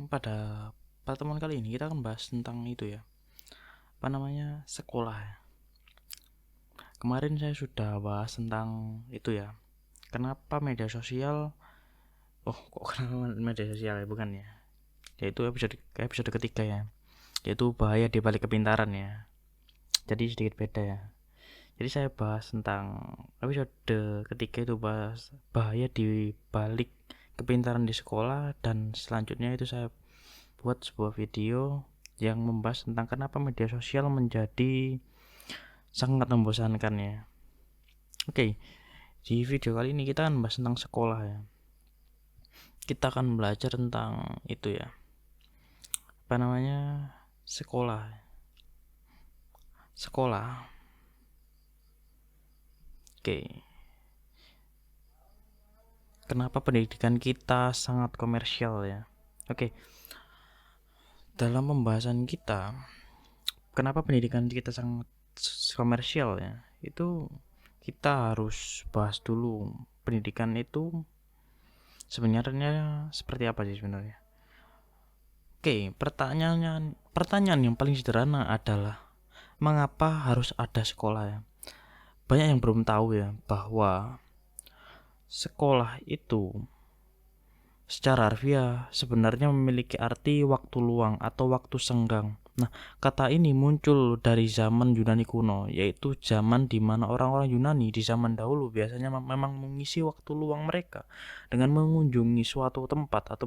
Pada pertemuan kali ini kita akan bahas tentang itu ya, sekolah ya. Kemarin saya sudah bahas tentang itu ya, kenapa media sosial, kenapa media sosial ya, bukan ya, yaitu episode ketiga ya, yaitu bahaya di balik kepintaran ya. Jadi sedikit beda ya. Jadi saya bahas tentang episode ketiga itu bahas bahaya di balik kepintaran di sekolah, dan selanjutnya itu saya buat sebuah video yang membahas tentang kenapa media sosial menjadi sangat membosankan ya. Di video kali ini kita akan membahas tentang sekolah ya. Kita akan belajar tentang itu ya, sekolah. Kenapa pendidikan kita sangat komersial ya? Dalam pembahasan kita, kenapa pendidikan kita sangat komersial ya, itu kita harus bahas dulu pendidikan itu sebenarnya seperti apa sih sebenarnya. Pertanyaan yang paling sederhana adalah mengapa harus ada sekolah ya? Banyak yang belum tahu ya bahwa sekolah itu secara harfiah sebenarnya memiliki arti waktu luang atau waktu senggang. Nah, kata ini muncul dari zaman Yunani kuno, yaitu zaman di mana orang-orang Yunani di zaman dahulu biasanya memang mengisi waktu luang mereka dengan mengunjungi suatu tempat atau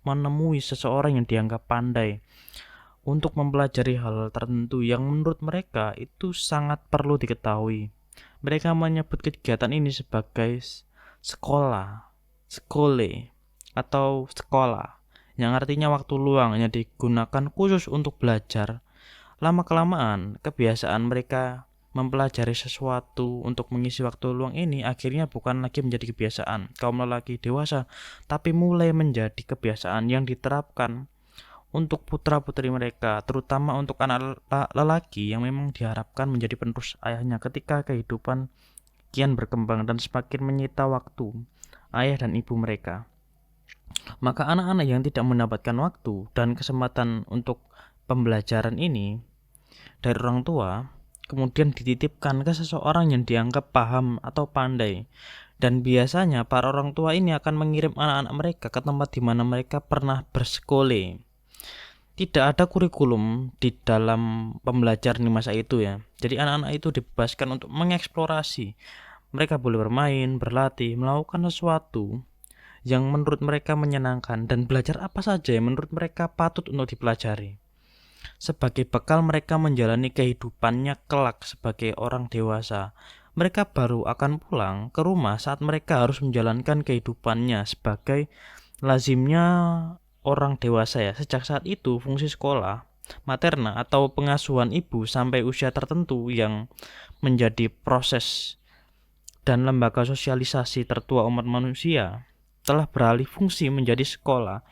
menemui seseorang yang dianggap pandai untuk mempelajari hal tertentu yang menurut mereka itu sangat perlu diketahui. Mereka menyebut kegiatan ini sebagai skole, atau sekolah, yang artinya waktu luang yang digunakan khusus untuk belajar. Lama-kelamaan, kebiasaan mereka mempelajari sesuatu untuk mengisi waktu luang ini akhirnya bukan lagi menjadi kebiasaan kaum lelaki dewasa, tapi mulai menjadi kebiasaan yang diterapkan untuk putra-putri mereka, terutama untuk anak lelaki yang memang diharapkan menjadi penerus ayahnya ketika kehidupan kian berkembang dan semakin menyita waktu ayah dan ibu mereka. Maka anak-anak yang tidak mendapatkan waktu dan kesempatan untuk pembelajaran ini dari orang tua kemudian dititipkan ke seseorang yang dianggap paham atau pandai. Dan biasanya para orang tua ini akan mengirim anak-anak mereka ke tempat di mana mereka pernah bersekolah. Tidak ada kurikulum di dalam pembelajaran di masa itu ya. Jadi anak-anak itu dibebaskan untuk mengeksplorasi. Mereka boleh bermain, berlatih, melakukan sesuatu yang menurut mereka menyenangkan dan belajar apa saja yang menurut mereka patut untuk dipelajari. Sebagai bekal mereka menjalani kehidupannya kelak sebagai orang dewasa. Mereka baru akan pulang ke rumah saat mereka harus menjalankan kehidupannya sebagai lazimnya orang dewasa ya. Sejak saat itu fungsi sekolah, materna atau pengasuhan ibu sampai usia tertentu yang menjadi proses dan lembaga sosialisasi tertua umat manusia telah beralih fungsi menjadi sekolah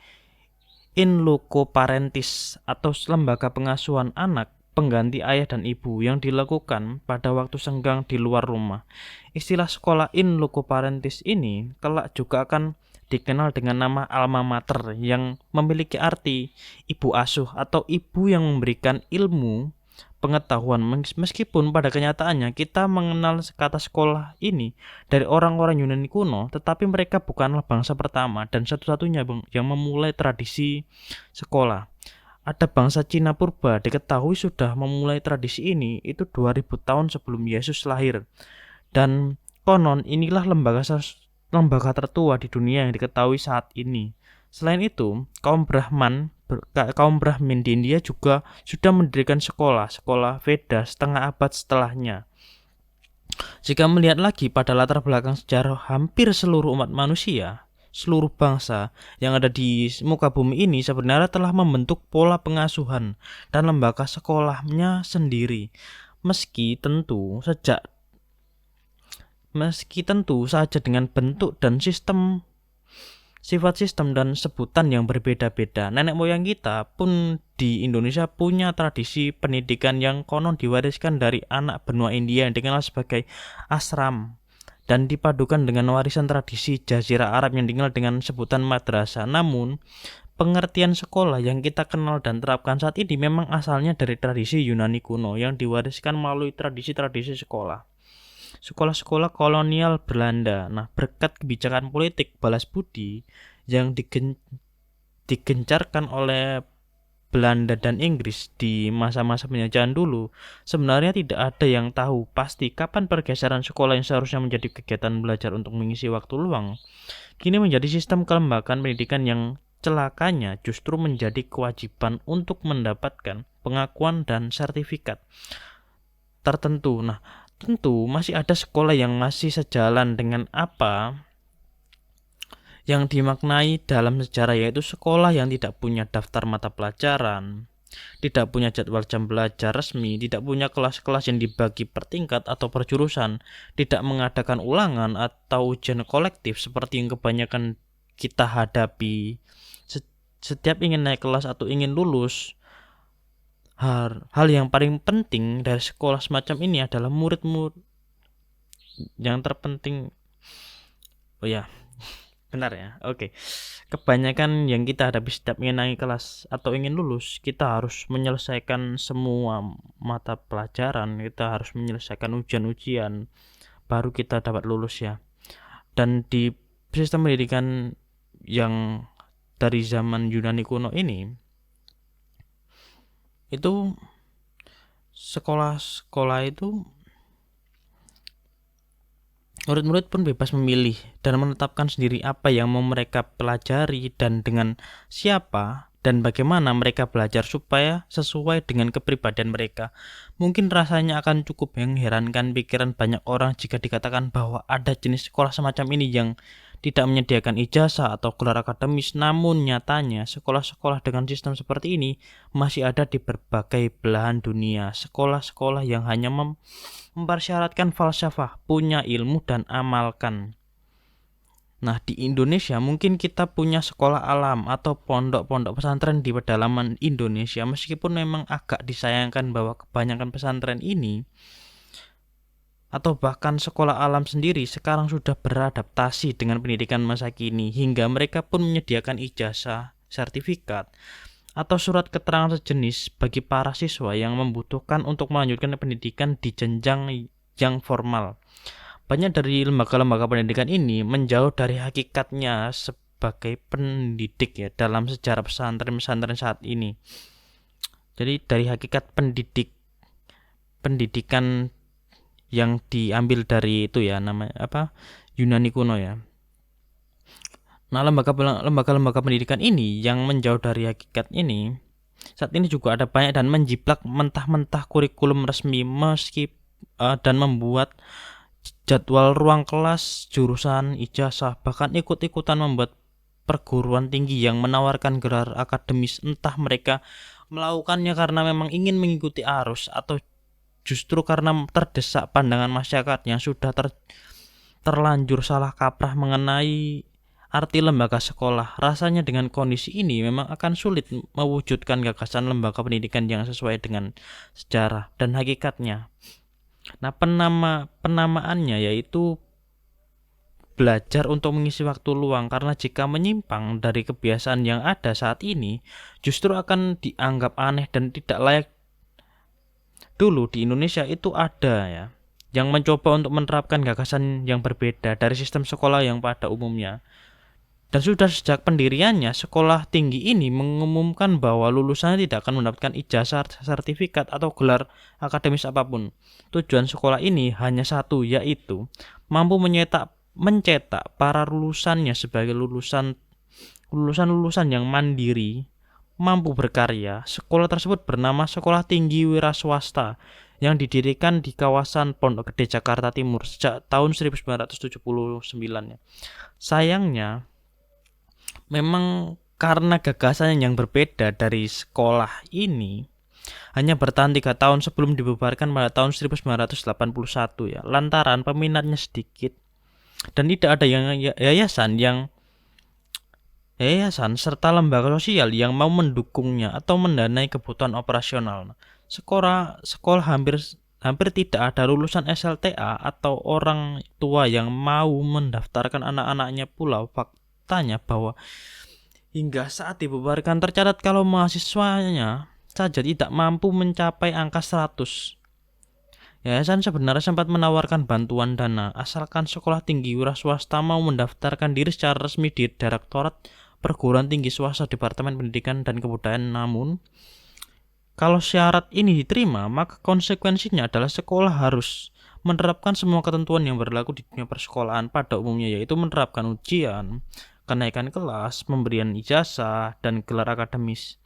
in loco parentis atau lembaga pengasuhan anak pengganti ayah dan ibu yang dilakukan pada waktu senggang di luar rumah. Istilah sekolah in loco parentis ini kelak juga akan dikenal dengan nama alma mater yang memiliki arti ibu asuh atau ibu yang memberikan ilmu pengetahuan. Meskipun pada kenyataannya kita mengenal kata sekolah ini dari orang-orang Yunani kuno, tetapi mereka bukanlah bangsa pertama dan satu-satunya yang memulai tradisi sekolah. Ada bangsa Cina purba diketahui sudah memulai tradisi ini itu 2000 tahun sebelum Yesus lahir. Dan konon inilah lembaga tertua di dunia yang diketahui saat ini. Selain itu, kaum Brahmin di India juga sudah mendirikan sekolah Veda setengah abad setelahnya. Jika melihat lagi pada latar belakang sejarah hampir seluruh umat manusia, seluruh bangsa yang ada di muka bumi ini sebenarnya telah membentuk pola pengasuhan dan lembaga sekolahnya sendiri. Meski tentu saja dengan bentuk dan sifat sistem dan sebutan yang berbeda-beda. Nenek moyang kita pun di Indonesia punya tradisi pendidikan yang konon diwariskan dari anak benua India yang dikenal sebagai ashram dan dipadukan dengan warisan tradisi Jazirah Arab yang dikenal dengan sebutan madrasah. Namun, pengertian sekolah yang kita kenal dan terapkan saat ini memang asalnya dari tradisi Yunani kuno yang diwariskan melalui tradisi-tradisi sekolah. Sekolah-sekolah kolonial Belanda. Nah, berkat kebijakan politik balas budi yang digencarkan oleh Belanda dan Inggris di masa-masa penjajahan dulu, sebenarnya tidak ada yang tahu pasti kapan pergeseran sekolah yang seharusnya menjadi kegiatan belajar untuk mengisi waktu luang, kini menjadi sistem kelembagaan pendidikan yang celakanya justru menjadi kewajiban untuk mendapatkan pengakuan dan sertifikat tertentu. Nah, tentu masih ada sekolah yang masih sejalan dengan apa yang dimaknai dalam sejarah, yaitu sekolah yang tidak punya daftar mata pelajaran, tidak punya jadwal jam belajar resmi, tidak punya kelas-kelas yang dibagi per tingkat atau per jurusan, tidak mengadakan ulangan atau ujian kolektif seperti yang kebanyakan kita hadapi. Setiap ingin naik kelas atau ingin lulus, hal yang paling penting dari sekolah semacam ini adalah murid-murid yang terpenting. Oh ya, benar ya. Oke. Kebanyakan yang kita hadapi setiap ingin naik kelas atau ingin lulus, kita harus menyelesaikan semua mata pelajaran, kita harus menyelesaikan ujian-ujian baru kita dapat lulus ya. Dan di sistem pendidikan yang dari zaman Yunani kuno ini, itu sekolah-sekolah itu murid-murid pun bebas memilih dan menetapkan sendiri apa yang mau mereka pelajari dan dengan siapa dan bagaimana mereka belajar supaya sesuai dengan kepribadian mereka. Mungkin rasanya akan cukup mengherankan pikiran banyak orang jika dikatakan bahwa ada jenis sekolah semacam ini yang tidak menyediakan ijazah atau gelar akademis, namun nyatanya sekolah-sekolah dengan sistem seperti ini masih ada di berbagai belahan dunia. Sekolah-sekolah yang hanya mempersyaratkan falsafah, punya ilmu dan amalkan. Nah, di Indonesia mungkin kita punya sekolah alam atau pondok-pondok pesantren di pedalaman Indonesia, meskipun memang agak disayangkan bahwa kebanyakan pesantren ini atau bahkan sekolah alam sendiri sekarang sudah beradaptasi dengan pendidikan masa kini, hingga mereka pun menyediakan ijazah, sertifikat, atau surat keterangan sejenis bagi para siswa yang membutuhkan untuk melanjutkan pendidikan di jenjang yang formal. Banyak dari lembaga-lembaga pendidikan ini menjauh dari hakikatnya sebagai pendidik ya dalam sejarah pesantren-pesantren saat ini. Jadi dari hakikat pendidikan yang diambil dari itu ya, namanya apa, Yunani kuno ya. Nah, lembaga-lembaga pendidikan ini yang menjauh dari hakikat ini saat ini juga ada banyak dan menjiplak mentah-mentah kurikulum resmi dan membuat jadwal ruang kelas, jurusan, ijazah, bahkan ikut-ikutan membuat perguruan tinggi yang menawarkan gelar akademis, entah mereka melakukannya karena memang ingin mengikuti arus atau justru karena terdesak pandangan masyarakat yang sudah terlanjur salah kaprah mengenai arti lembaga sekolah. Rasanya dengan kondisi ini memang akan sulit mewujudkan gagasan lembaga pendidikan yang sesuai dengan sejarah dan hakikatnya. Nah, penamaannya yaitu belajar untuk mengisi waktu luang, karena jika menyimpang dari kebiasaan yang ada saat ini justru akan dianggap aneh dan tidak layak. Dulu di Indonesia itu ada ya yang mencoba untuk menerapkan gagasan yang berbeda dari sistem sekolah yang pada umumnya. Dan sudah sejak pendiriannya, sekolah tinggi ini mengumumkan bahwa lulusannya tidak akan mendapatkan ijazah, sertifikat, atau gelar akademis apapun. Tujuan sekolah ini hanya satu, yaitu mampu mencetak para lulusannya sebagai lulusan yang mandiri, mampu berkarya. Sekolah tersebut bernama Sekolah Tinggi Wira Swasta yang didirikan di kawasan Pondok Gede, Jakarta Timur sejak tahun 1979. Sayangnya, memang karena gagasan yang berbeda dari sekolah ini hanya bertahan 3 tahun sebelum dibubarkan pada tahun 1981 ya, lantaran peminatnya sedikit dan tidak ada yayasan serta lembaga sosial yang mau mendukungnya atau mendanai kebutuhan operasional. Sekolah hampir hampir tidak ada lulusan SLTA atau orang tua yang mau mendaftarkan anak-anaknya pula. Faktanya bahwa hingga saat dibubarkan tercatat kalau mahasiswanya saja tidak mampu mencapai angka 100. Yayasan sebenarnya sempat menawarkan bantuan dana asalkan sekolah tinggi wira swasta mau mendaftarkan diri secara resmi di Direktorat Perguruan Tinggi Swasta Departemen Pendidikan dan Kebudayaan. Namun kalau syarat ini diterima, maka konsekuensinya adalah sekolah harus menerapkan semua ketentuan yang berlaku di dunia persekolahan pada umumnya, yaitu menerapkan ujian, kenaikan kelas, pemberian ijazah, dan gelar akademis.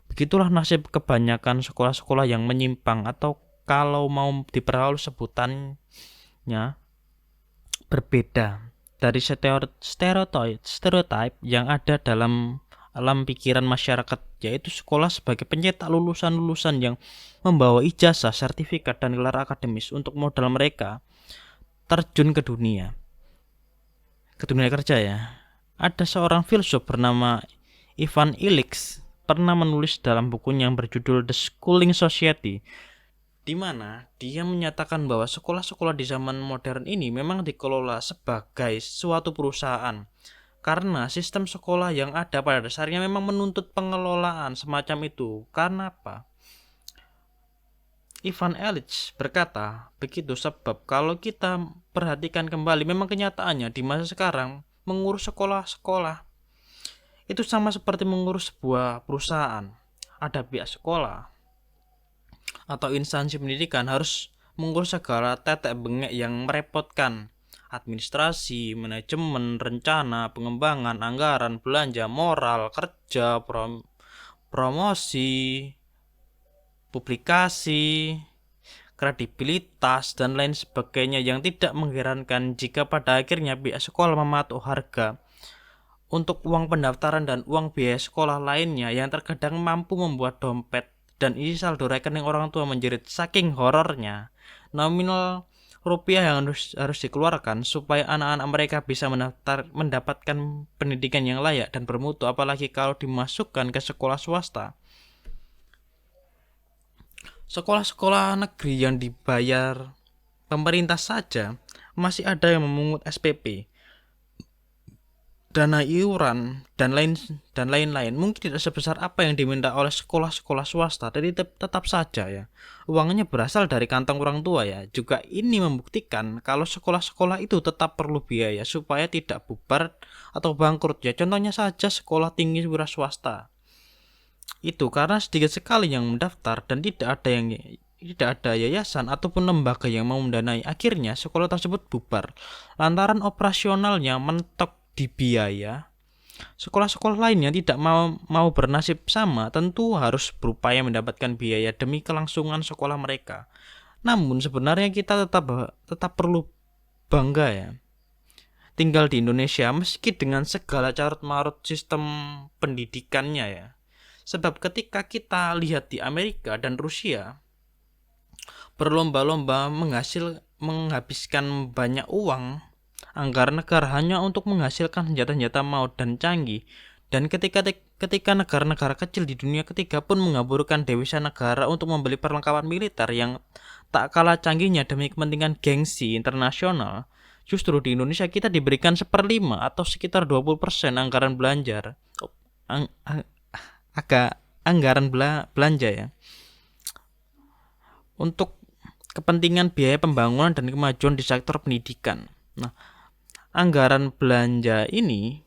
Begitulah nasib kebanyakan sekolah-sekolah yang menyimpang, atau kalau mau diperhalus sebutannya berbeda dari stereotip yang ada dalam alam pikiran masyarakat, yaitu sekolah sebagai pencetak lulusan-lulusan yang membawa ijazah, sertifikat, dan gelar akademis untuk modal mereka terjun ke dunia kerja ya. Ada seorang filsuf bernama Ivan Illich pernah menulis dalam bukunya yang berjudul The Schooling Society, di mana dia menyatakan bahwa sekolah-sekolah di zaman modern ini memang dikelola sebagai suatu perusahaan. Karena sistem sekolah yang ada pada dasarnya memang menuntut pengelolaan semacam itu. Karena apa? Ivan Illich berkata, begitu sebab kalau kita perhatikan kembali, memang kenyataannya di masa sekarang mengurus sekolah-sekolah itu sama seperti mengurus sebuah perusahaan. Ada pihak sekolah atau instansi pendidikan harus mengurus segala tetek bengek yang merepotkan. Administrasi, manajemen, rencana, pengembangan, anggaran, belanja, moral, kerja, promosi, publikasi, kredibilitas, dan lain sebagainya, yang tidak mengherankan jika pada akhirnya pihak sekolah mematok harga untuk uang pendaftaran dan uang biaya sekolah lainnya yang terkadang mampu membuat dompet dan isi saldo rekening orang tua menjerit saking horornya nominal rupiah yang harus dikeluarkan supaya anak-anak mereka bisa mendapatkan pendidikan yang layak dan bermutu, apalagi kalau dimasukkan ke sekolah swasta. Sekolah-sekolah negeri yang dibayar pemerintah saja masih ada yang memungut SPP, dana iuran, dan lain-lain. Mungkin tidak sebesar apa yang diminta oleh sekolah-sekolah swasta, tapi tetap saja ya, uangnya berasal dari kantong orang tua ya. Juga ini membuktikan kalau sekolah-sekolah itu tetap perlu biaya supaya tidak bubar atau bangkrut ya. Contohnya saja sekolah tinggi wira swasta. Itu karena sedikit sekali yang mendaftar dan tidak ada yayasan ataupun lembaga yang mau mendanai. Akhirnya sekolah tersebut bubar lantaran operasionalnya mentok di biaya. Sekolah-sekolah lainnya tidak mau bernasib sama, tentu harus berupaya mendapatkan biaya demi kelangsungan sekolah mereka. Namun sebenarnya kita tetap perlu bangga ya tinggal di Indonesia, meski dengan segala carut marut sistem pendidikannya ya. Sebab ketika kita lihat di Amerika dan Rusia berlomba-lomba menghabiskan banyak uang anggaran negara hanya untuk menghasilkan senjata-senjata maut dan canggih, dan ketika negara-negara kecil di dunia ketiga pun mengaburkan devisa negara untuk membeli perlengkapan militer yang tak kalah canggihnya demi kepentingan gengsi internasional, justru di Indonesia kita diberikan 1/5 atau sekitar 20% anggaran belanja belanja ya untuk kepentingan biaya pembangunan dan kemajuan di sektor pendidikan. Nah, anggaran belanja ini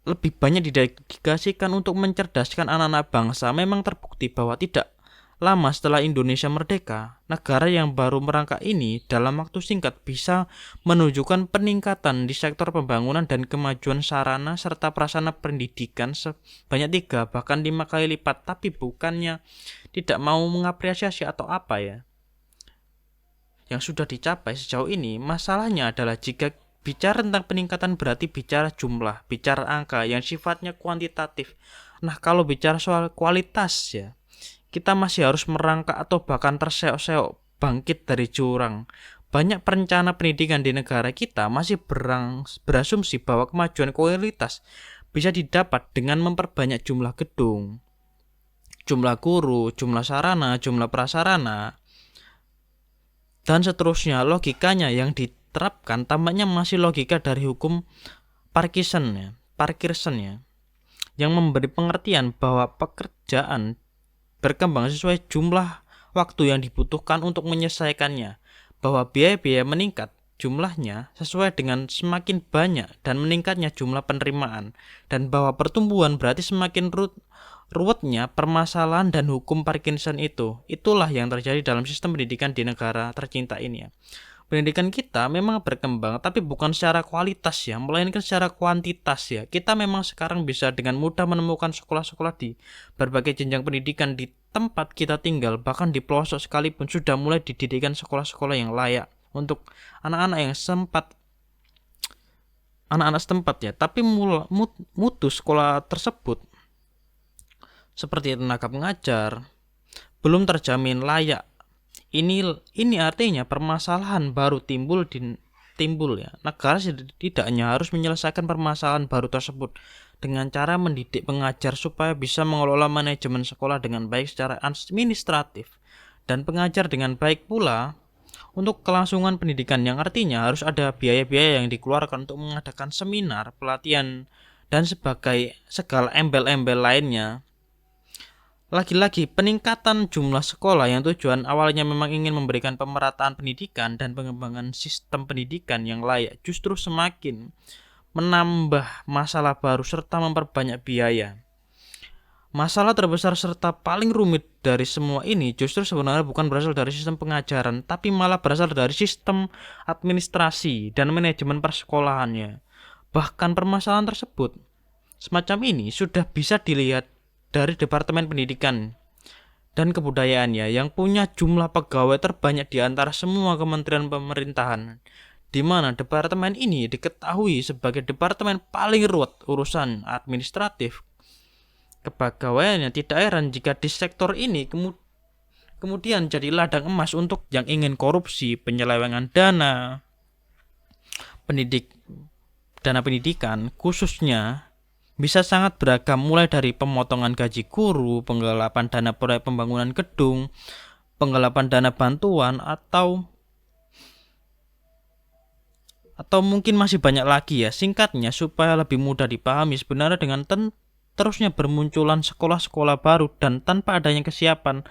lebih banyak didedikasikan untuk mencerdaskan anak-anak bangsa. Memang terbukti bahwa tidak lama setelah Indonesia merdeka, negara yang baru merangkak ini dalam waktu singkat bisa menunjukkan peningkatan di sektor pembangunan dan kemajuan sarana serta prasarana pendidikan sebanyak 3 bahkan 5 kali lipat. Tapi bukannya tidak mau mengapresiasi atau apa ya yang sudah dicapai sejauh ini. Masalahnya adalah jika bicara tentang peningkatan berarti bicara jumlah, bicara angka yang sifatnya kuantitatif. Nah, kalau bicara soal kualitas ya, kita masih harus merangkak atau bahkan terseok-seok bangkit dari jurang. Banyak perencana pendidikan di negara kita masih berasumsi bahwa kemajuan kualitas bisa didapat dengan memperbanyak jumlah gedung, jumlah guru, jumlah sarana, jumlah prasarana, dan seterusnya. Logikanya yang diterapkan tampaknya masih logika dari hukum Parkinson ya, yang memberi pengertian bahwa pekerjaan berkembang sesuai jumlah waktu yang dibutuhkan untuk menyelesaikannya, bahwa biaya-biaya meningkat jumlahnya sesuai dengan semakin banyak dan meningkatnya jumlah penerimaan, dan bahwa pertumbuhan berarti semakin ruwetnya permasalahan dan hukum Parkinson itu. Itulah yang terjadi dalam sistem pendidikan di negara tercinta ini ya. Pendidikan kita memang berkembang, tapi bukan secara kualitas ya, melainkan secara kuantitas ya. Kita memang sekarang bisa dengan mudah menemukan sekolah-sekolah di berbagai jenjang pendidikan di tempat kita tinggal, bahkan di pelosok sekalipun sudah mulai didirikan sekolah-sekolah yang layak untuk anak-anak setempat ya. Tapi mutu sekolah tersebut seperti tenaga pengajar belum terjamin layak. Ini artinya permasalahan baru timbul ya. Negara setidaknya harus menyelesaikan permasalahan baru tersebut dengan cara mendidik pengajar supaya bisa mengelola manajemen sekolah dengan baik secara administratif, dan pengajar dengan baik pula untuk kelangsungan pendidikan, yang artinya harus ada biaya-biaya yang dikeluarkan untuk mengadakan seminar, pelatihan, dan segala embel-embel lainnya. Lagi-lagi, peningkatan jumlah sekolah yang tujuan awalnya memang ingin memberikan pemerataan pendidikan dan pengembangan sistem pendidikan yang layak justru semakin menambah masalah baru serta memperbanyak biaya. Masalah terbesar serta paling rumit dari semua ini justru sebenarnya bukan berasal dari sistem pengajaran, tapi malah berasal dari sistem administrasi dan manajemen persekolahannya. Bahkan permasalahan tersebut semacam ini sudah bisa dilihat dari Departemen Pendidikan dan Kebudayaannya yang punya jumlah pegawai terbanyak di antara semua kementerian pemerintahan, di mana departemen ini diketahui sebagai departemen paling ruwet urusan administratif kepegawaiannya. Tidak heran jika di sektor ini kemudian jadi ladang emas untuk yang ingin korupsi, penyelewengan dana pendidikan khususnya bisa sangat beragam, mulai dari pemotongan gaji guru, penggelapan dana proyek pembangunan gedung, penggelapan dana bantuan, atau mungkin masih banyak lagi ya. Singkatnya, supaya lebih mudah dipahami, sebenarnya dengan terusnya bermunculan sekolah-sekolah baru dan tanpa adanya kesiapan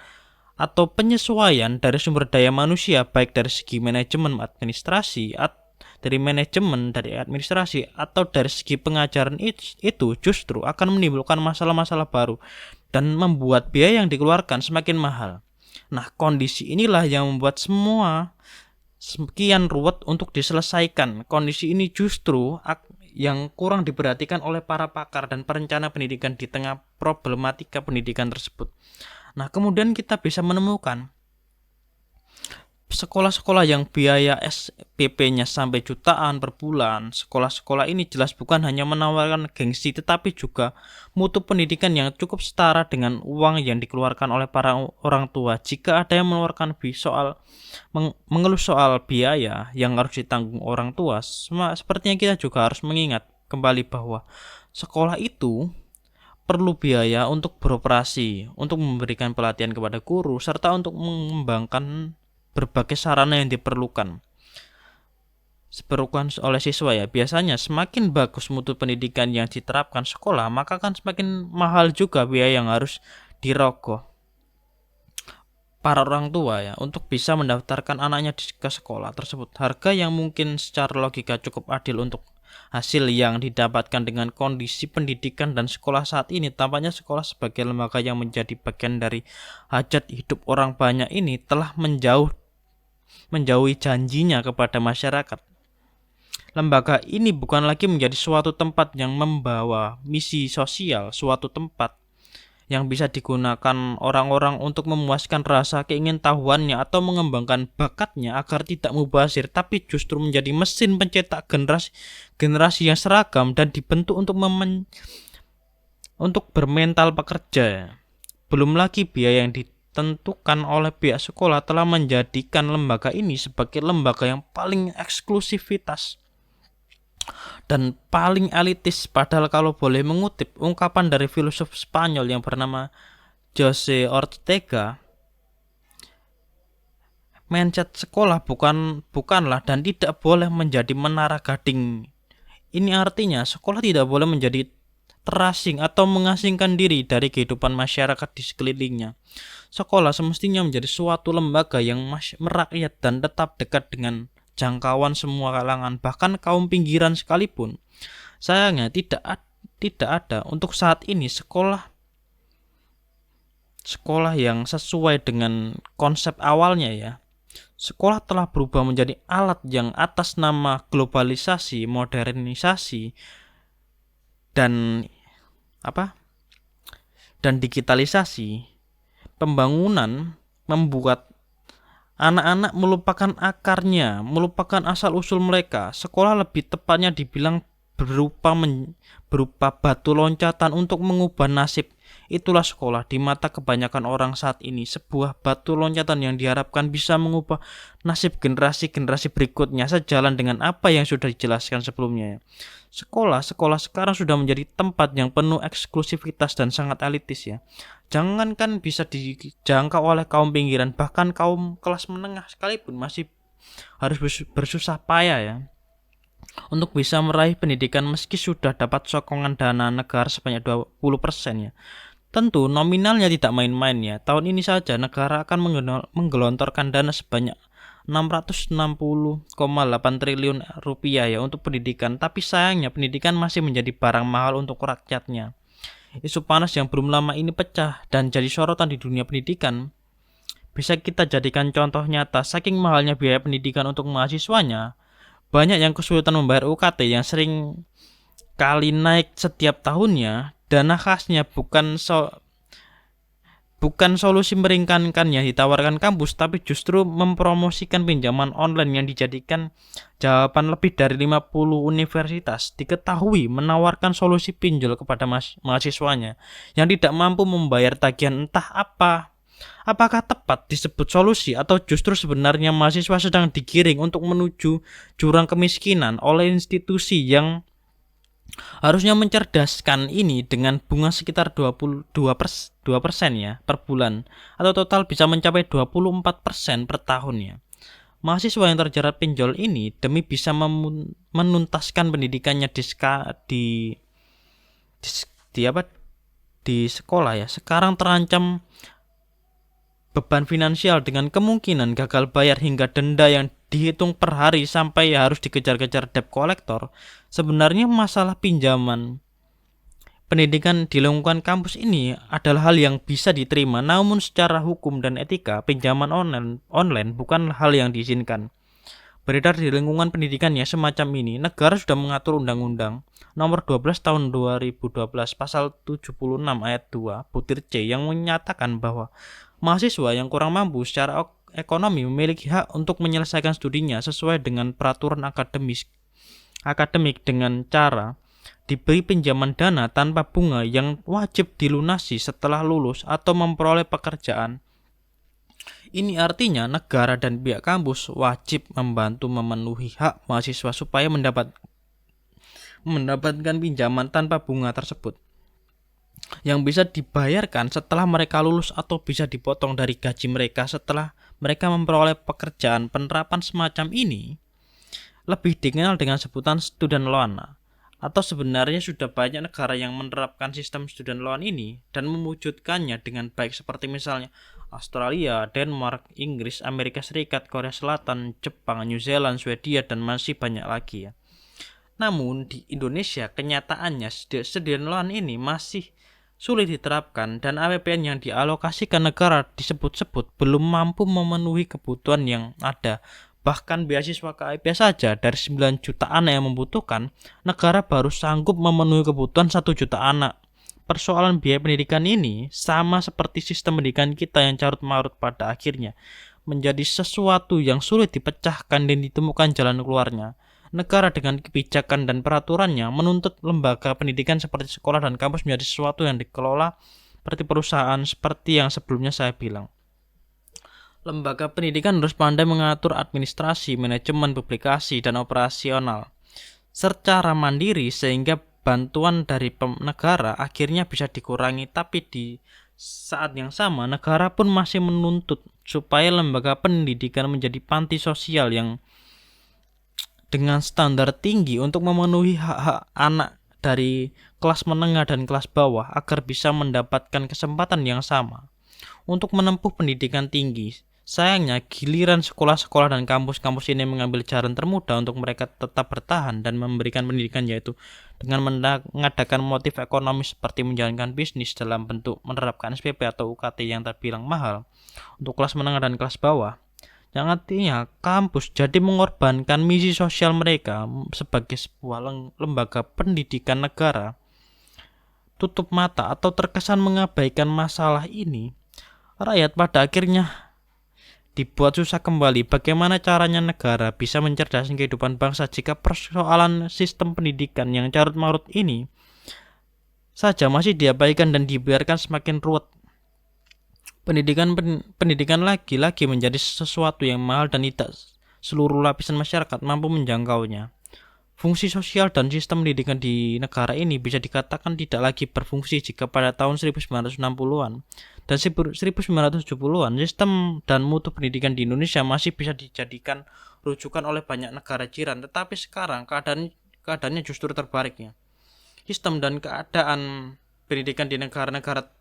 atau penyesuaian dari sumber daya manusia, baik dari segi manajemen administrasi atau dari segi pengajaran, itu justru akan menimbulkan masalah-masalah baru dan membuat biaya yang dikeluarkan semakin mahal. Nah, kondisi inilah yang membuat semua sekian ruwet untuk diselesaikan. Kondisi ini justru yang kurang diperhatikan oleh para pakar dan perencana pendidikan di tengah problematika pendidikan tersebut. Nah, kemudian kita bisa menemukan sekolah-sekolah yang biaya SPP-nya sampai jutaan per bulan. Sekolah-sekolah ini jelas bukan hanya menawarkan gengsi, tetapi juga mutu pendidikan yang cukup setara dengan uang yang dikeluarkan oleh para orang tua. Jika ada yang mengeluh soal biaya yang harus ditanggung orang tua, sepertinya kita juga harus mengingat kembali bahwa sekolah itu perlu biaya untuk beroperasi, untuk memberikan pelatihan kepada guru, serta untuk mengembangkan berbagai sarana yang diperlukan oleh siswa ya. Biasanya semakin bagus mutu pendidikan yang diterapkan sekolah, maka kan semakin mahal juga biaya yang harus dirogoh para orang tua ya untuk bisa mendaftarkan anaknya ke sekolah tersebut. Harga yang mungkin secara logika cukup adil untuk hasil yang didapatkan dengan kondisi pendidikan dan sekolah saat ini. Tampaknya sekolah sebagai lembaga yang menjadi bagian dari hajat hidup orang banyak ini telah menjauhi janjinya kepada masyarakat. Lembaga ini bukan lagi menjadi suatu tempat yang membawa misi sosial, suatu tempat yang bisa digunakan orang-orang untuk memuaskan rasa keingintahuannya atau mengembangkan bakatnya agar tidak mubazir, tapi justru menjadi mesin pencetak generasi yang seragam dan dibentuk untuk bermental pekerja. Belum lagi biaya yang ditentukan oleh pihak sekolah telah menjadikan lembaga ini sebagai lembaga yang paling eksklusivitas dan paling elitis. Padahal kalau boleh mengutip ungkapan dari filosof Spanyol yang bernama Jose Ortega, mindset sekolah bukanlah dan tidak boleh menjadi menara gading. Ini artinya sekolah tidak boleh menjadi terasing atau mengasingkan diri dari kehidupan masyarakat di sekelilingnya. Sekolah semestinya menjadi suatu lembaga yang merakyat dan tetap dekat dengan jangkauan semua kalangan, bahkan kaum pinggiran sekalipun. Sayangnya tidak ada untuk saat ini sekolah yang sesuai dengan konsep awalnya ya. Sekolah telah berubah menjadi alat yang atas nama globalisasi, modernisasi, dan digitalisasi pembangunan membuat anak-anak melupakan akarnya, melupakan asal-usul mereka. Sekolah lebih tepatnya dibilang berupa batu loncatan untuk mengubah nasib. Itulah sekolah di mata kebanyakan orang saat ini, sebuah batu loncatan yang diharapkan bisa mengubah nasib generasi-generasi berikutnya sejalan dengan apa yang sudah dijelaskan sebelumnya. Sekolah sekarang sudah menjadi tempat yang penuh eksklusivitas dan sangat elitis ya. Jangankan bisa dijangkau oleh kaum pinggiran, bahkan kaum kelas menengah sekalipun masih harus bersusah payah ya untuk bisa meraih pendidikan meski sudah dapat sokongan dana negara sebanyak 20% ya. Tentu nominalnya tidak main-main ya. Tahun ini saja negara akan menggelontorkan dana sebanyak 660,8 triliun rupiah ya untuk pendidikan. Tapi sayangnya pendidikan masih menjadi barang mahal untuk rakyatnya. Isu panas yang belum lama ini pecah dan jadi sorotan di dunia pendidikan bisa kita jadikan contoh nyata. Saking mahalnya biaya pendidikan untuk mahasiswanya, banyak yang kesulitan membayar UKT yang sering kali naik setiap tahunnya. Dana khasnya bukan solusi meringankan yang ditawarkan kampus, tapi justru mempromosikan pinjaman online yang dijadikan jawaban. Lebih dari 50 universitas diketahui menawarkan solusi pinjol kepada mahasiswanya yang tidak mampu membayar tagihan. Entah apakah tepat disebut solusi atau justru sebenarnya mahasiswa sedang digiring untuk menuju jurang kemiskinan oleh institusi yang harusnya mencerdaskan ini dengan bunga sekitar 22% ya per bulan, atau total bisa mencapai 24% per tahunnya. Mahasiswa yang terjerat pinjol ini demi bisa menuntaskan pendidikannya di sekolah ya, sekarang terancam beban finansial dengan kemungkinan gagal bayar hingga denda yang dihitung per hari sampai harus dikejar-kejar debt collector. Sebenarnya masalah pinjaman pendidikan di lingkungan kampus ini adalah hal yang bisa diterima, namun secara hukum dan etika pinjaman online bukan hal yang diizinkan beredar di lingkungan pendidikannya semacam ini. Negara sudah mengatur Undang-Undang Nomor 12 Tahun 2012 Pasal 76 Ayat 2 butir C yang menyatakan bahwa mahasiswa yang kurang mampu secara ekonomi memiliki hak untuk menyelesaikan studinya sesuai dengan peraturan akademik dengan cara diberi pinjaman dana tanpa bunga yang wajib dilunasi setelah lulus atau memperoleh pekerjaan. Ini artinya negara dan pihak kampus wajib membantu memenuhi hak mahasiswa supaya mendapatkan pinjaman tanpa bunga tersebut, yang bisa dibayarkan setelah mereka lulus atau bisa dipotong dari gaji mereka setelah mereka memperoleh pekerjaan. Penerapan semacam ini lebih dikenal dengan sebutan student loan, atau sebenarnya sudah banyak negara yang menerapkan sistem student loan ini dan mewujudkannya dengan baik, seperti misalnya Australia, Denmark, Inggris, Amerika Serikat, Korea Selatan, Jepang, New Zealand, Swedia, dan masih banyak lagi ya. Namun di Indonesia kenyataannya student loan ini masih sulit diterapkan dan APBN yang dialokasikan negara disebut-sebut belum mampu memenuhi kebutuhan yang ada. Bahkan beasiswa KIP saja dari 9 juta anak yang membutuhkan, negara baru sanggup memenuhi kebutuhan 1 juta anak. Persoalan biaya pendidikan ini sama seperti sistem pendidikan kita yang carut-marut pada akhirnya menjadi sesuatu yang sulit dipecahkan dan ditemukan jalan keluarnya. Negara dengan kebijakan dan peraturannya menuntut lembaga pendidikan seperti sekolah dan kampus menjadi sesuatu yang dikelola seperti perusahaan, seperti yang sebelumnya saya bilang. Lembaga pendidikan harus pandai mengatur administrasi, manajemen, publikasi, dan operasional secara mandiri sehingga bantuan dari negara akhirnya bisa dikurangi, tapi di Saat yang sama, negara pun masih menuntut supaya lembaga pendidikan menjadi panti sosial yang dengan standar tinggi untuk memenuhi hak-hak anak dari kelas menengah dan kelas bawah agar bisa mendapatkan kesempatan yang sama untuk menempuh pendidikan tinggi. Sayangnya, giliran sekolah-sekolah dan kampus-kampus ini mengambil jalan termudah untuk mereka tetap bertahan dan memberikan pendidikan, yaitu dengan mengadakan motif ekonomi seperti menjalankan bisnis dalam bentuk menerapkan SPP atau UKT yang terbilang mahal untuk kelas menengah dan kelas bawah. Yang artinya kampus jadi mengorbankan misi sosial mereka sebagai sebuah lembaga pendidikan negara, tutup mata atau terkesan mengabaikan masalah ini. Rakyat pada akhirnya dibuat susah kembali. Bagaimana caranya negara bisa mencerdaskan kehidupan bangsa jika persoalan sistem pendidikan yang carut marut ini saja masih diabaikan dan dibiarkan semakin ruwet. Pendidikan lagi-lagi menjadi sesuatu yang mahal dan tidak seluruh lapisan masyarakat mampu menjangkaunya. Fungsi sosial dan sistem pendidikan di negara ini bisa dikatakan tidak lagi berfungsi jika pada tahun 1960-an dan 1970-an sistem dan mutu pendidikan di Indonesia masih bisa dijadikan rujukan oleh banyak negara jiran. Tetapi sekarang keadaannya justru terbaliknya. Sistem dan keadaan pendidikan di negara-negara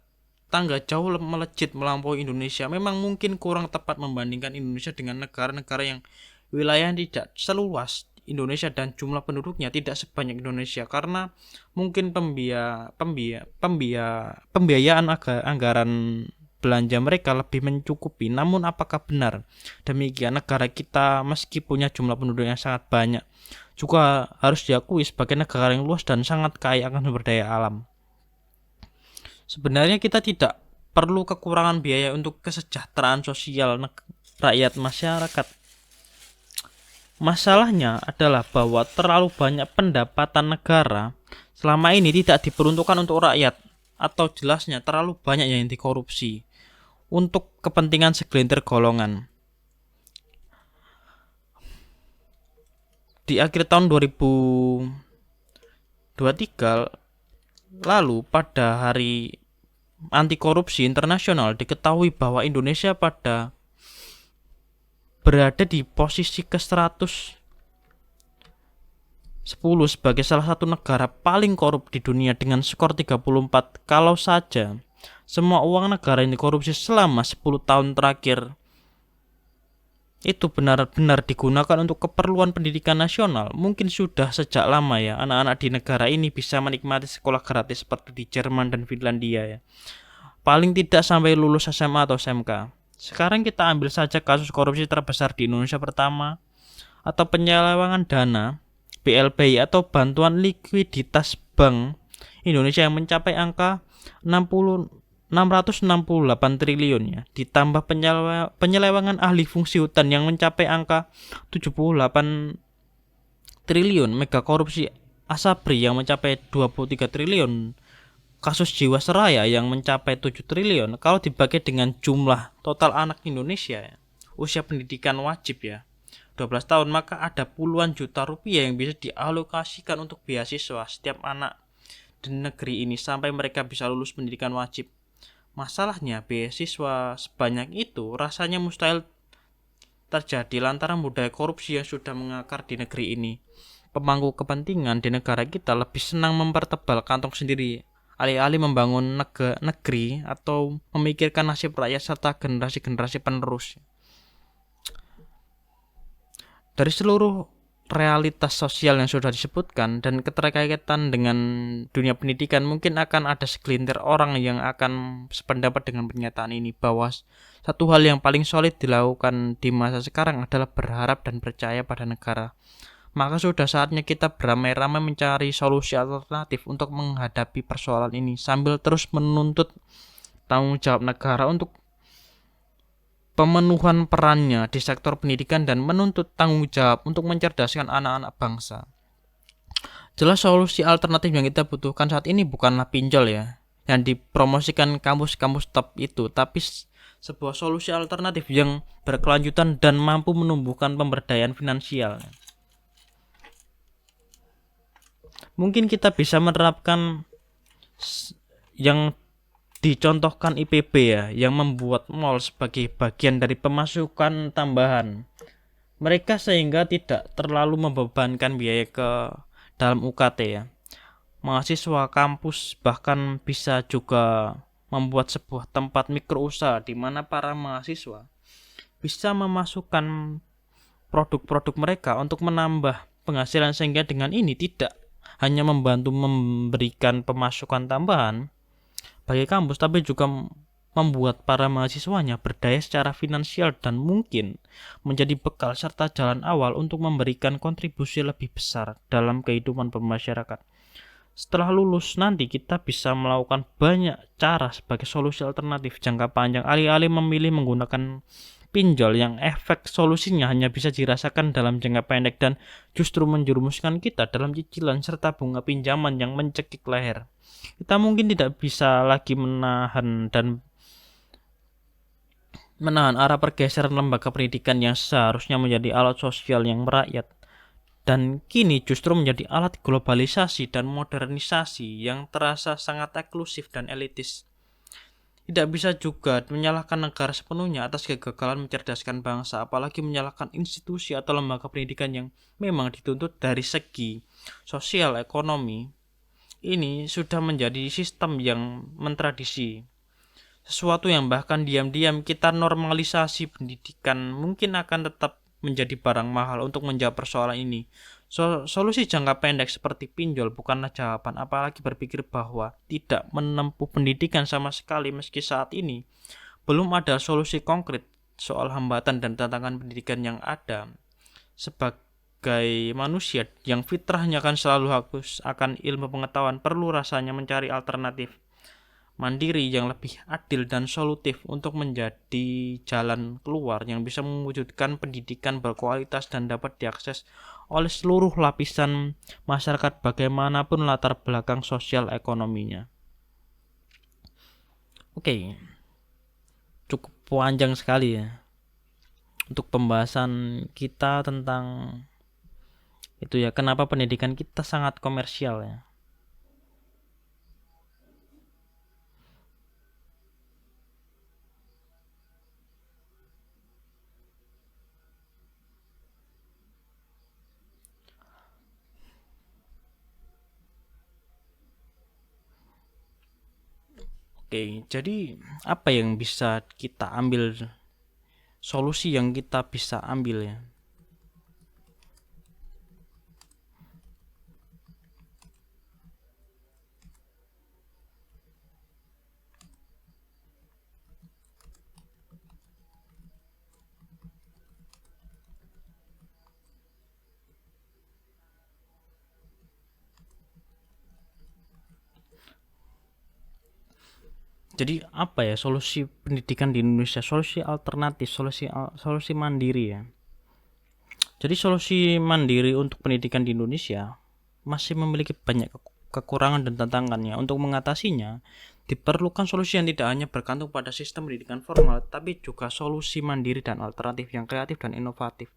tangga jauh melejit melampaui Indonesia. Memang mungkin kurang tepat membandingkan Indonesia dengan negara-negara yang wilayahnya tidak seluas Indonesia dan jumlah penduduknya tidak sebanyak Indonesia, karena mungkin pembiayaan anggaran belanja mereka lebih mencukupi. Namun apakah benar demikian? Negara kita meski punya jumlah penduduk yang sangat banyak juga harus diakui sebagai negara yang luas dan sangat kaya akan sumber daya alam. Sebenarnya kita tidak perlu kekurangan biaya untuk kesejahteraan sosial rakyat masyarakat. Masalahnya adalah bahwa terlalu banyak pendapatan negara selama ini tidak diperuntukkan untuk rakyat, atau jelasnya terlalu banyak yang dikorupsi untuk kepentingan segelintir golongan. Di akhir tahun 2023 lalu, pada Hari Anti Korupsi Internasional, diketahui bahwa Indonesia berada di posisi ke-110 sebagai salah satu negara paling korup di dunia dengan skor 34. Kalau saja semua uang negara ini korupsi selama 10 tahun terakhir itu benar-benar digunakan untuk keperluan pendidikan nasional, mungkin sudah sejak lama ya anak-anak di negara ini bisa menikmati sekolah gratis seperti di Jerman dan Finlandia ya. Paling tidak sampai lulus SMA atau SMK. Sekarang kita ambil saja kasus korupsi terbesar di Indonesia pertama, atau penyelewengan dana BLBI atau bantuan likuiditas Bank Indonesia yang mencapai angka 668 triliun ya, ditambah penyelewengan ahli fungsi hutan yang mencapai angka 78 triliun, mega korupsi Asabri yang mencapai 23 triliun, kasus Jiwasraya yang mencapai 7 triliun. Kalau dibagi dengan jumlah total anak Indonesia ya, usia pendidikan wajib ya 12 tahun, maka ada puluhan juta rupiah yang bisa dialokasikan untuk beasiswa setiap anak di negeri ini sampai mereka bisa lulus pendidikan wajib. Masalahnya beasiswa sebanyak itu rasanya mustahil terjadi lantaran budaya korupsi yang sudah mengakar di negeri ini. Pemangku kepentingan di negara kita lebih senang mempertebal kantong sendiri alih-alih membangun negeri atau memikirkan nasib rakyat serta generasi-generasi penerus. Dari seluruh realitas sosial yang sudah disebutkan dan keterkaitan dengan dunia pendidikan, mungkin akan ada segelintir orang yang akan sependapat dengan pernyataan ini, bahwa satu hal yang paling solid dilakukan di masa sekarang adalah berharap dan percaya pada negara. Maka sudah saatnya kita beramai-ramai mencari solusi alternatif untuk menghadapi persoalan ini, sambil terus menuntut tanggung jawab negara untuk pemenuhan perannya di sektor pendidikan dan menuntut tanggung jawab untuk mencerdaskan anak-anak bangsa. Jelas solusi alternatif yang kita butuhkan saat ini bukanlah pinjol ya, yang dipromosikan kampus-kampus top itu, tapi sebuah solusi alternatif yang berkelanjutan dan mampu menumbuhkan pemberdayaan finansial. Mungkin kita bisa menerapkan yang dicontohkan IPB ya, yang membuat mall sebagai bagian dari pemasukan tambahan mereka sehingga tidak terlalu membebankan biaya ke dalam UKT ya. Mahasiswa kampus bahkan bisa juga membuat sebuah tempat mikrousaha di mana para mahasiswa bisa memasukkan produk-produk mereka untuk menambah penghasilan, sehingga dengan ini tidak hanya membantu memberikan pemasukan tambahan bagi kampus, tapi juga membuat para mahasiswanya berdaya secara finansial dan mungkin menjadi bekal serta jalan awal untuk memberikan kontribusi lebih besar dalam kehidupan bermasyarakat. Setelah lulus nanti kita bisa melakukan banyak cara sebagai solusi alternatif jangka panjang, alih-alih memilih menggunakan pinjol yang efek solusinya hanya bisa dirasakan dalam jangka pendek dan justru menjerumuskan kita dalam cicilan serta bunga pinjaman yang mencekik leher. Kita mungkin tidak bisa lagi menahan arah pergeseran lembaga pendidikan yang seharusnya menjadi alat sosial yang merakyat, dan kini justru menjadi alat globalisasi dan modernisasi yang terasa sangat eksklusif dan elitis. Tidak bisa juga menyalahkan negara sepenuhnya atas kegagalan mencerdaskan bangsa, apalagi menyalahkan institusi atau lembaga pendidikan yang memang dituntut dari segi sosial ekonomi. Ini sudah menjadi sistem yang mentradisi, sesuatu yang bahkan diam-diam kita normalisasi. Pendidikan mungkin akan tetap menjadi barang mahal. Untuk menjawab persoalan ini, solusi jangka pendek seperti pinjol bukanlah jawaban, apalagi berpikir bahwa tidak menempuh pendidikan sama sekali. Meski saat ini belum ada solusi konkret soal hambatan dan tantangan pendidikan yang ada, sebagai manusia yang fitrahnya akan selalu haus akan ilmu pengetahuan, perlu rasanya mencari alternatif mandiri yang lebih adil dan solutif untuk menjadi jalan keluar yang bisa mewujudkan pendidikan berkualitas dan dapat diakses oleh seluruh lapisan masyarakat bagaimanapun latar belakang sosial ekonominya. Oke, cukup panjang sekali ya untuk pembahasan kita tentang itu ya, kenapa pendidikan kita sangat komersial ya. Oke, jadi apa yang bisa kita ambil, solusi yang kita bisa ambil ya? Jadi apa ya solusi pendidikan di Indonesia? Solusi alternatif, solusi mandiri ya. Jadi solusi mandiri untuk pendidikan di Indonesia masih memiliki banyak kekurangan dan tantangannya. Untuk mengatasinya, diperlukan solusi yang tidak hanya bergantung pada sistem pendidikan formal, tapi juga solusi mandiri dan alternatif yang kreatif dan inovatif.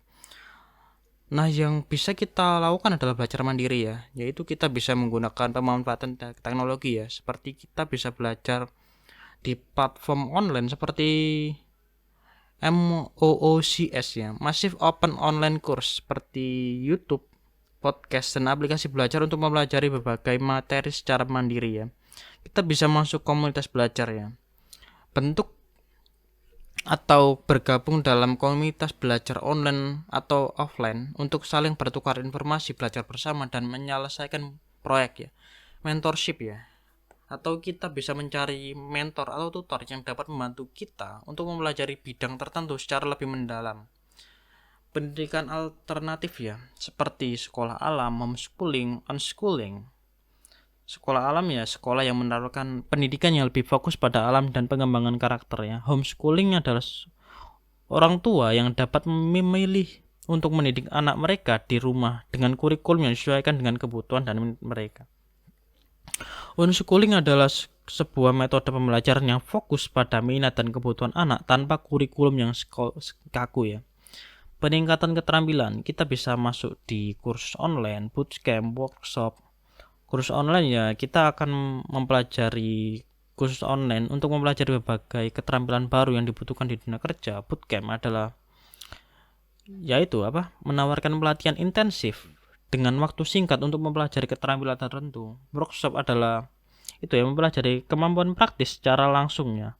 Nah, yang bisa kita lakukan adalah belajar mandiri ya, yaitu kita bisa menggunakan pemanfaatan teknologi ya, seperti kita bisa belajar di platform online seperti MOOCs ya, Massive Open Online Course, seperti YouTube, podcast, dan aplikasi belajar untuk mempelajari berbagai materi secara mandiri ya. Kita bisa masuk komunitas belajar ya, bentuk atau bergabung dalam komunitas belajar online atau offline untuk saling bertukar informasi, belajar bersama, dan menyelesaikan proyek ya. Mentorship ya, atau kita bisa mencari mentor atau tutor yang dapat membantu kita untuk mempelajari bidang tertentu secara lebih mendalam. Pendidikan alternatif ya, seperti sekolah alam, homeschooling, unschooling. Sekolah alam ya, sekolah yang menaruhkan pendidikan yang lebih fokus pada alam dan pengembangan karakter ya. Homeschooling adalah orang tua yang dapat memilih untuk mendidik anak mereka di rumah dengan kurikulum yang disesuaikan dengan kebutuhan dan mereka. Unschooling adalah sebuah metode pembelajaran yang fokus pada minat dan kebutuhan anak tanpa kurikulum yang kaku ya. Peningkatan keterampilan, kita bisa masuk di kursus online, bootcamp, workshop. Kursus online ya, kita akan mempelajari khusus online untuk mempelajari berbagai keterampilan baru yang dibutuhkan di dunia kerja. Bootcamp adalah yaitu menawarkan pelatihan intensif dengan waktu singkat untuk mempelajari keterampilan tertentu. Workshop adalah mempelajari kemampuan praktis secara langsung ya,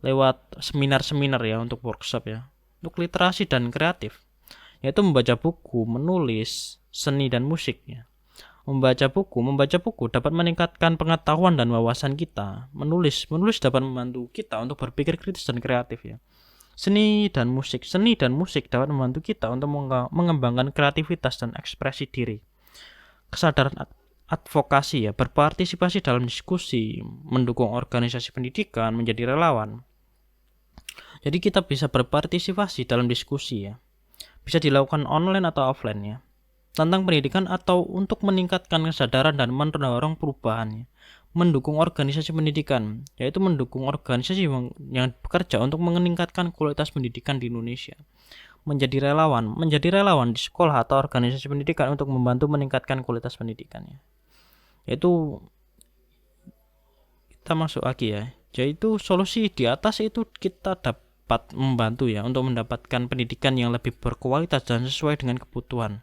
lewat seminar-seminar ya untuk workshop ya. Untuk literasi dan kreatif, yaitu membaca buku, menulis, seni dan musik ya. Membaca buku dapat meningkatkan pengetahuan dan wawasan kita. Menulis dapat membantu kita untuk berpikir kritis dan kreatif ya. Seni dan musik dapat membantu kita untuk mengembangkan kreativitas dan ekspresi diri. Kesadaran advokasi ya, berpartisipasi dalam diskusi, mendukung organisasi pendidikan, menjadi relawan. Jadi kita bisa berpartisipasi dalam diskusi ya. Bisa dilakukan online atau offline ya, tentang pendidikan atau untuk meningkatkan kesadaran dan mendorong perubahan ya. Mendukung organisasi pendidikan, yaitu mendukung organisasi yang bekerja untuk meningkatkan kualitas pendidikan di Indonesia. Menjadi relawan di sekolah atau organisasi pendidikan untuk membantu meningkatkan kualitas pendidikannya. Yaitu kita masuk lagi ya, yaitu solusi di atas itu kita dapat membantu ya untuk mendapatkan pendidikan yang lebih berkualitas dan sesuai dengan kebutuhan.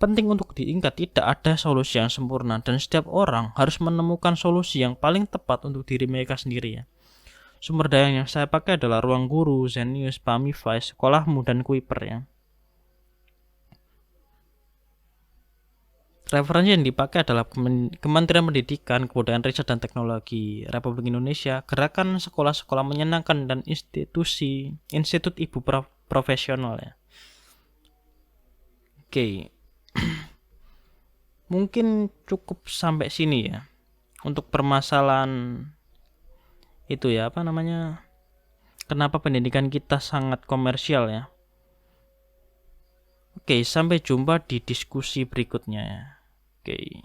Penting untuk diingat, tidak ada solusi yang sempurna dan setiap orang harus menemukan solusi yang paling tepat untuk diri mereka sendiri ya. Sumber daya yang saya pakai adalah Ruang Guru, Zenius, Pamify, Sekolahmu, dan Kuiper ya. Referensi yang dipakai adalah Kementerian Pendidikan, Kebudayaan, Riset, dan Teknologi Republik Indonesia, Gerakan Sekolah-Sekolah Menyenangkan, dan Institut Ibu Profesional ya. Oke. Mungkin cukup sampai sini ya untuk permasalahan itu ya, kenapa pendidikan kita sangat komersial ya. Oke, sampai jumpa di diskusi berikutnya ya. Oke.